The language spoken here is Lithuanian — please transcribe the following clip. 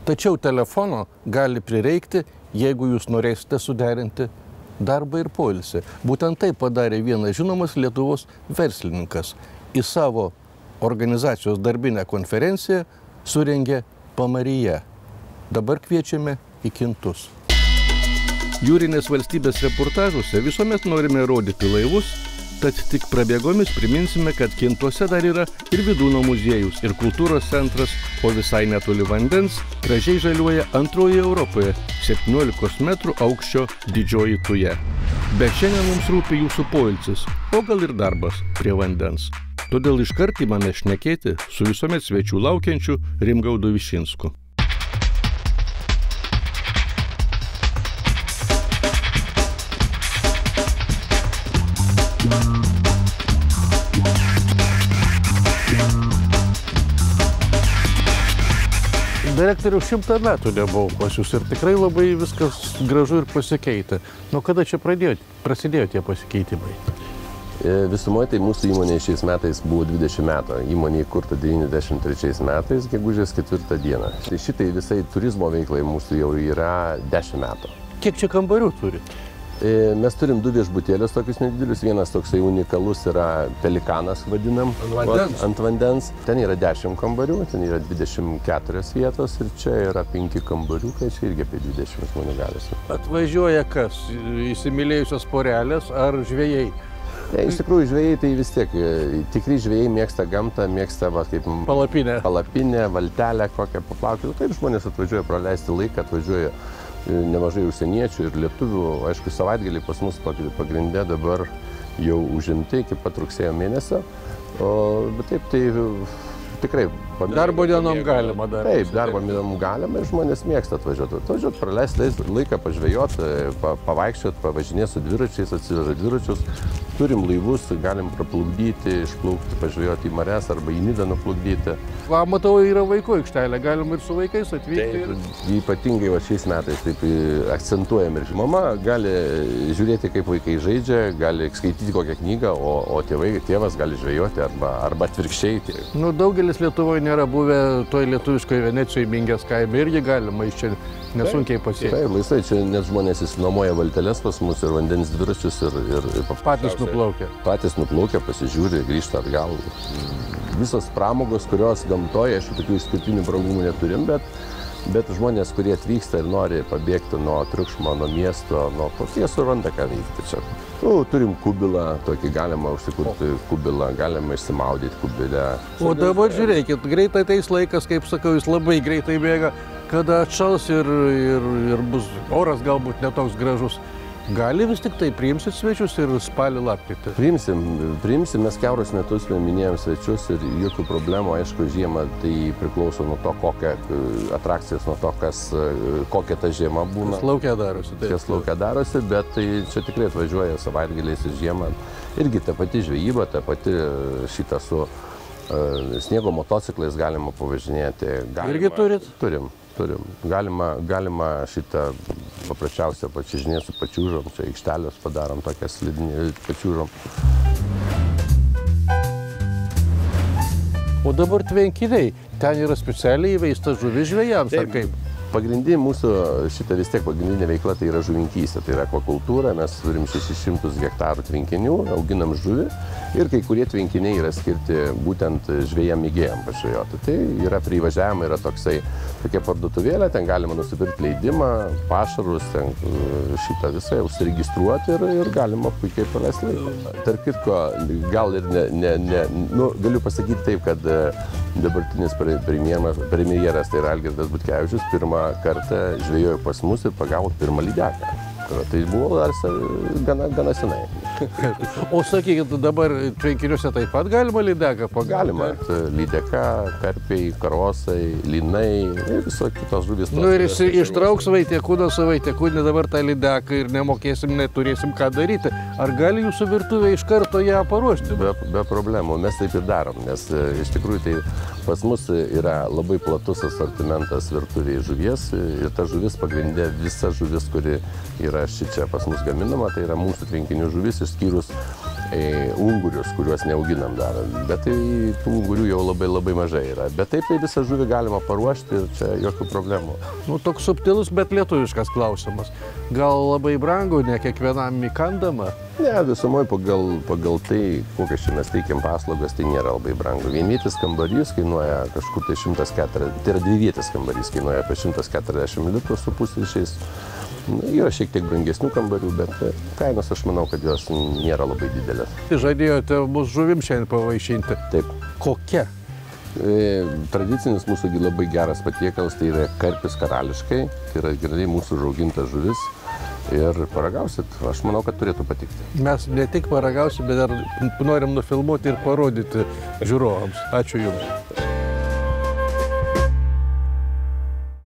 Tačiau telefono gali prireikti, jeigu jūs norėsite suderinti darbą ir poilsį. Būtent tai padarė vienas žinomas Lietuvos verslininkas. Į savo organizacijos darbinę konferenciją surengė Pamaryje. Dabar kviečiame į Kintus. Jūrinės valstybės reportažuose visuomet norime rodyti laivus, tad tik prabėgomis priminsime, kad Kintuose dar yra ir Vydūno muziejus, ir kultūros centras, o visai netoli vandens gražiai žaliuoja antroji Europoje 17 metrų aukščio didžioji tuja. Bet šiandien mums rūpi jūsų poilsis, o gal ir darbas prie vandens. Todėl iškart imame šnekėti su visuomet svečių laukiančiu Rimgaudu Višinsku. Direktoriau, 100 metų nebuvau pas jūs ir tikrai labai viskas gražu ir pasikeitė. Nuo kada čia prasidėjo tie pasikeitimai? Visumoje tai mūsų įmonė šiais metais buvo 20 metų. Įmonė įkurta 93 metais, gegužės 4 dieną. Šitai visai turizmo veiklai mūsų jau yra 10 metų. Kiek čia kambarių turit? Mes turim 2 viešbutėlius tokius nedidelius. Vienas toksai unikalus yra Pelikanas vadinam. Ant vandens. Ten yra 10 kambarių, ten yra 24 vietos ir čia yra 5 kambariukai, čia irgi apie 20 žmonių galisi. Atvažiuoja kas? Įsimylėjusios porelės ar žvejai? Iš tikrųjų, žvejai tai vis tiek, tikri žvejai mėgsta gamtą, mėgsta kaip palapinę, valtelę kokią paplaukti. Taip žmonės atvažiuoja praleisti laiką, atvažiuoja nemažai užsieniečių ir lietuvių. Aišku, savaitgaliai pas mus pagrinde dabar jau užimti iki pat rugsėjo mėnesio. Bet taip, tai tikrai... Darbo dienom galima dar. Taip, darbo dienom galima ir žmonės mėgsta atvažiuoti. Atvažiuoti, praleisti laiką, pažvejoti, pavaikščioti, pavažinėti su dviračiais, atsiveža dviračius. Turim laivus, galim praplukdyti, išplaukti, pažvejoti į marias arba į Nidą nuplukdyti. Matau, yra vaikų aikštelė, galima ir su vaikais atvykti. Taip, ypatingai šiais metais taip akcentuojam ir mama gali žiūrėti, kaip vaikai žaidžia, gali skaityti kokią knygą, o tėvas gali žvejoti arba atvirkščiai. Daugelis Lietuvoje nėra buvę toj lietuviškoje Venecijoje Mingės kaime, irgi galima iš čia nesunkiai pasiekti. Taip, laisvai, čia net žmonės įsinuomoja valteles pas mus ir vandens dviračius ir patys nuplaukia. Patys nuplaukia, pasižiūri, grįžta atgal. Visos pramogos, kurios gamtoje, aišku, tokių išskirtinių pramogų neturim, bet žmonės, kurie atvyksta ir nori pabėgti nuo triukšmo, nuo miesto, jie suranda ką veikti čia. Turim kubilą, tokį galima užsikurti kubilą, galima išsimaudyti kubilę. O dabar žiūrėkit, greitai ateis laikas, kaip sakau, jis labai greitai bėga, kada atšals ir bus oras galbūt netoks gražus. Gali vis tik tai priimsit svečius ir spalį lapkritį? Priimsim, mes kiaurus metus minėjom svečius ir jokių problemų, aišku, žiemą tai priklauso nuo to, kokia atrakcijas, nuo to, kokia ta žiema būna. Kas laukia darosi. Kas laukia darosi, bet tai čia tikrai atvažiuoja savaitgaliais ir žiemą. Irgi ta pati žvejyba, ta pati šitą su sniego motociklais galima pavažinėti. Irgi turit? Turim. Galima šitą paprasčiausią pačiužinėti su pačiūžom. Čia aikštelės padarom tokią slidinį pačiūžom. O dabar tvenkiniai. Ten yra specialiai įveista žuvis žvejams, ar kaip? Pagrindinė mūsų šitą vis tiek pagrindinė veikla tai yra žuvininkystė, tai yra akvakultūra. Mes turim 600 hektarų tvenkinių, auginam žuvį ir kai kurie tvenkiniai yra skirti būtent žvejam mėgėjam pažvejoti. Tai yra prie įvažiavimo, yra tokia parduotuvėlė, ten galima nusipirkti leidimą, pašarus, ten šitą visą užsiregistruoti ir galima puikiai praleisti laiką. Tarp kitko, gal ir galiu pasakyti taip, kad dabartinis premjeras, tai yra Algirdas Butkevičius, pirmą kartą žvejojo pas mus ir pagavo pirmą lydeką. Tai buvo dar gana senai. O sakykit, dabar tvenkiniuose taip pat galima lydeką pagauti? Galima. Lydeka, karpiai, karosai, lynai ir visos kitos žuvys. Ir ištrauks vaitiekūnį dabar tą lydeką ir nemokėsim, neturėsim ką daryti. Ar gali jūsų virtuvė iš karto ją paruošti? Be problemų. Mes taip ir darom, nes iš tikrųjų tai pas mus yra labai platus asortimentas virtuvėje žuvies ir ta žuvis pagrindė, visa žuvis, kuri yra šičia pas mus gaminama, tai yra mūsų tvenkinių žuvis, išskyrus ungurius, kuriuos neauginam dar. Bet tai tų ungurių jau labai mažai yra. Bet taip tai visą žuvį galima paruošti ir čia jokių problemų. Nu, toks subtilus, bet lietuviškas klausimas. Gal labai brangu, ne kiekvienam įkandama? Ne, visumoje pagal tai, kokias čia mes teikiam paslaugas, tai nėra labai brangu. Vienvietis kambarys kainuoja kažkur tai 140, tai yra dvivietis kambarys kainuoja apie 140 litrų su pusryčiais. Yra šiek tiek brangesnių kambarių, bet kainos aš manau, kad jos nėra labai didelės. Žadėjote mus žuvim šiandien pavaišinti. Taip. Kokia? Tradicinis mūsų labai geras patiekalas, tai yra karpis karališkai, tai yra gerai mūsų užauginta žuvis. Ir paragausit, aš manau, kad turėtų patikti. Mes ne tik paragausim, bet dar norim nufilmuoti ir parodyti žiūrovams. Ačiū Jums.